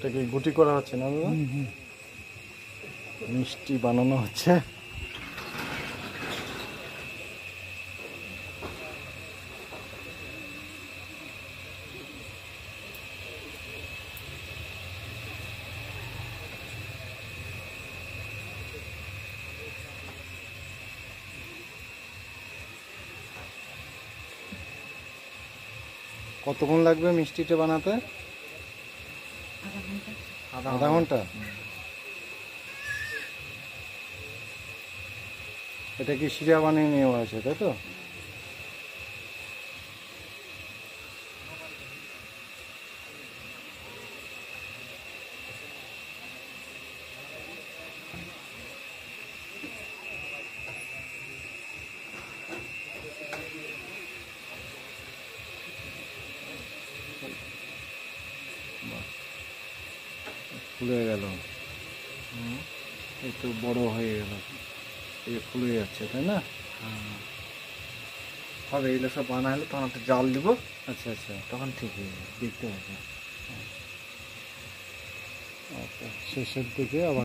এটাকে গুটি করা হচ্ছে না দাদা? মিষ্টি বানানো হচ্ছে। কতক্ষণ লাগবে মিষ্টিটা বানাতে? আধা ঘন্টা। এটা কি শিরা বানিয়ে নেওয়া আছে, তাই তো? ফুলে গেল, একটু বড় হয়ে গেল, এই ফুলে যাচ্ছে, তাই না? হবে, এগুলো সব বানা হলে তখন একটা জাল দিব, আচ্ছা আচ্ছা তখন ঠিক হয়ে যাবে, দেখতে হবে। আচ্ছা, শেষের দিকে আবার